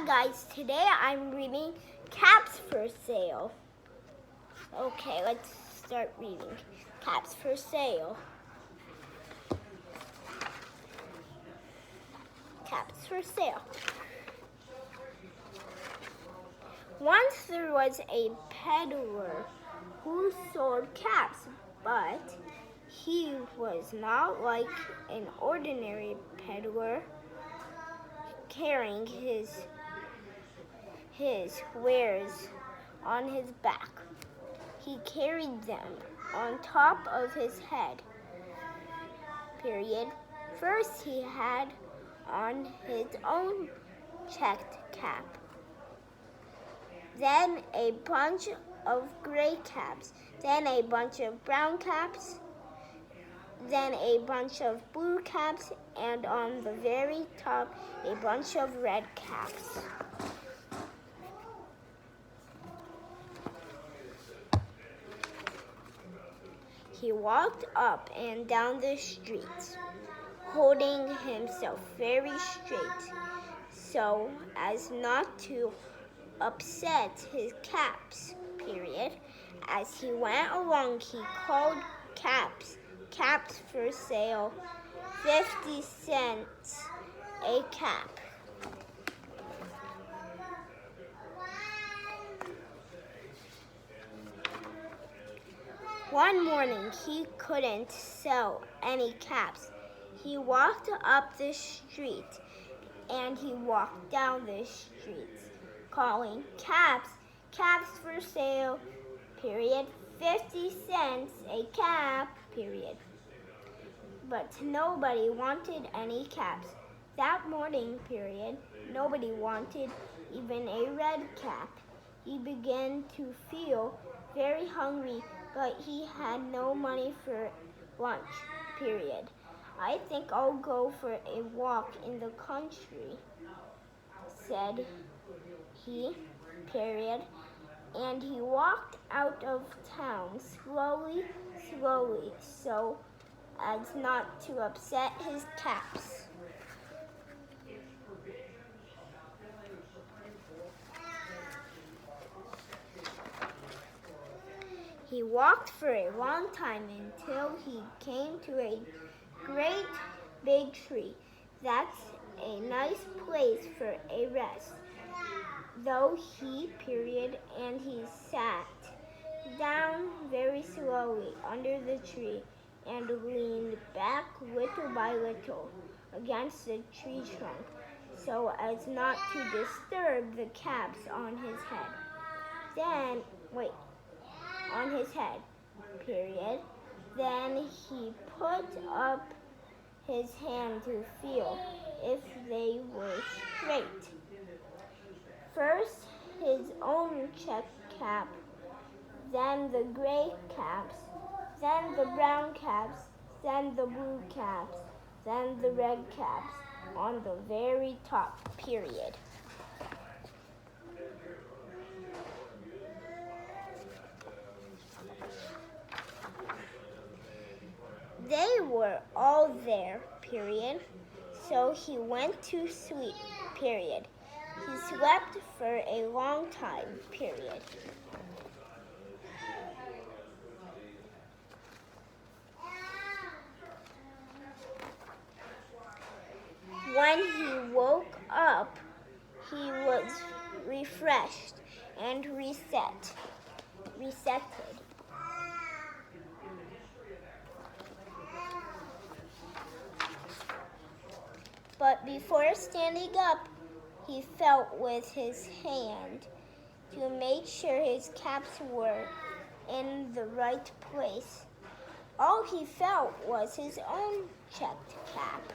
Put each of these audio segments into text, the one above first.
guys, today I'm reading Caps for Sale. Okay, let's start reading Caps for Sale. Caps for Sale. Once there was a peddler who sold caps, but he was not like an ordinary peddler carrying his wares on his back. He carried them on top of his head. First he had on his own checked cap, then a bunch of gray caps, then a bunch of brown caps, then a bunch of blue caps, and on the very top a bunch of red caps. He walked up and down the streets, holding himself very straight so as not to upset his caps. As he went along, he called caps for sale, 50 cents a cap. One morning, he couldn't sell any caps. He walked up the street and he walked down the streets, calling caps for sale, 50 cents a cap, But nobody wanted any caps. That morning, nobody wanted even a red cap. He began to feel very hungry, but he had no money for lunch, I think I'll go for a walk in the country, said he, And he walked out of town slowly, so as not to upset his caps. He walked for a long time until he came to a great big tree. That's a nice place for a rest, though and he sat down very slowly under the tree and leaned back little by little against the tree trunk so as not to disturb the caps on his head. Then he put up his hand to feel if they were straight. First his own checked cap, then the gray caps, then the brown caps, then the blue caps, then the red caps on the very top, They were all there, So he went to sleep, He slept for a long time, When he woke up, he was refreshed and resetted. But before standing up, he felt with his hand to make sure his caps were in the right place. All he felt was his own checked cap.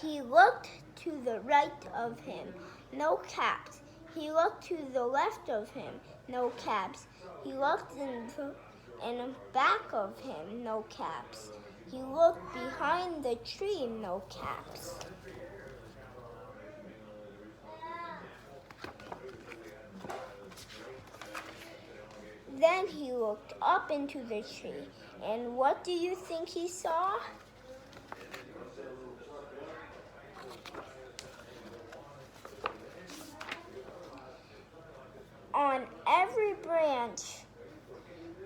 He looked to the right of him, no caps. He looked to the left of him, no caps. He looked in back of him, no caps. He looked behind the tree, no caps. Then he looked up into the tree, and what do you think he saw? On every branch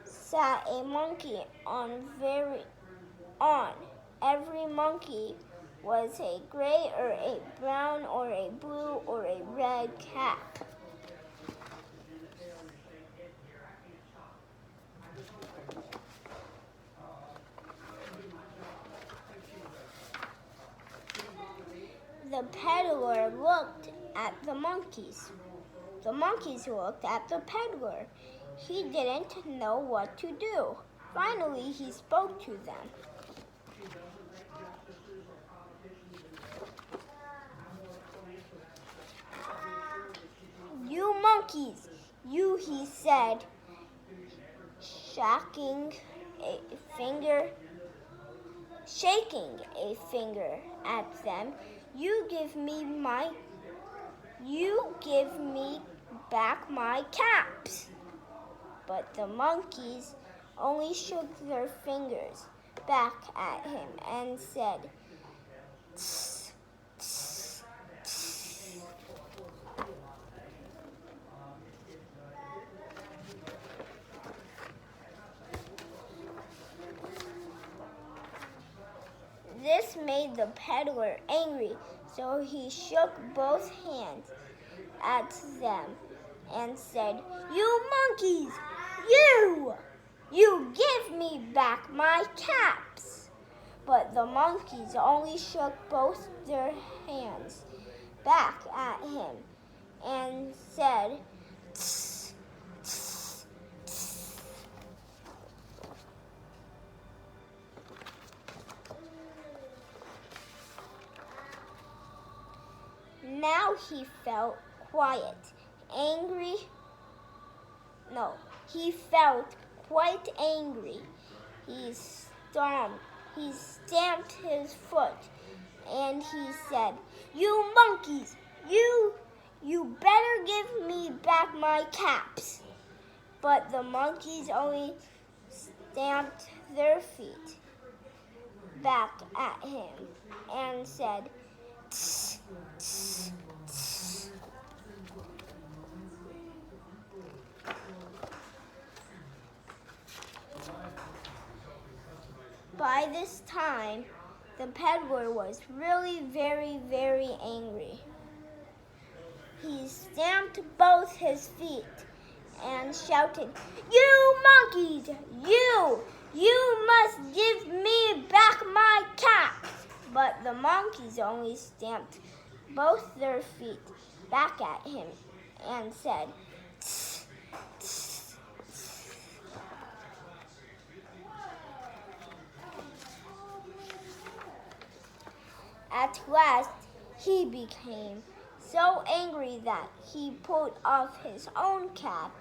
sat a monkey. On every monkey was a gray or a brown or a blue or a red cap. The peddler looked at the monkeys. The monkeys looked at the peddler. He didn't know what to do. Finally, he spoke to them. "You monkeys, you," he said, shaking a finger at them. You give me back my caps." But the monkeys only shook their fingers back at him and said, "Tss, tss, tss." This made the peddler angry, so he shook both hands at them and said, "You monkeys, you give me back my caps." But the monkeys only shook both their hands back at him and said, "Tss, tss, tss." Now he felt quite angry. He stamped his foot and he said, "You monkeys, you better give me back my caps." But the monkeys only stamped their feet back at him and said, "Tss, tss, tss." By this time, the peddler was really very, very angry. He stamped both his feet and shouted, "You monkeys, you must give me back my caps." But the monkeys only stamped both their feet back at him and said, "Tss, tss, tss." At last, he became so angry that he pulled off his own cap,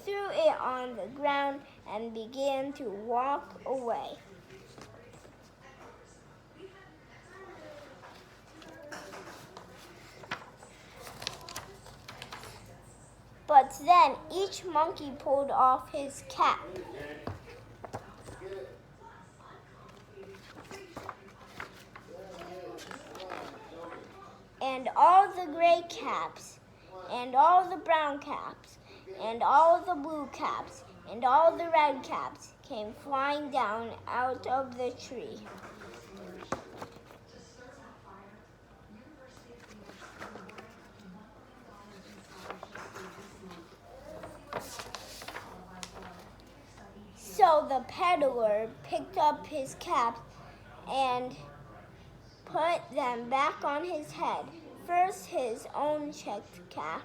threw it on the ground, and began to walk away. But then each monkey pulled off his cap. And all the gray caps, and all the brown caps, and all the blue caps, and all the red caps came flying down out of the tree. So the peddler picked up his caps and put them back on his head. First his own checked cap,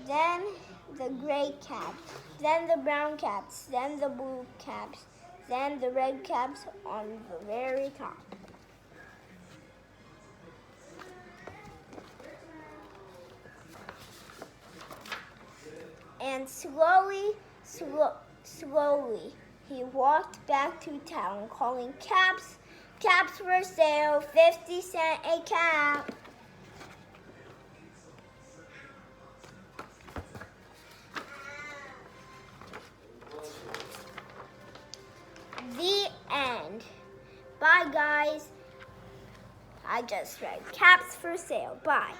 then the gray cap, then the brown caps, then the blue caps, then the red caps on the very top. And slowly, he walked back to town calling, "Caps, caps for sale, 50 cents a cap." Bye, guys. I just read caps for sale. Bye.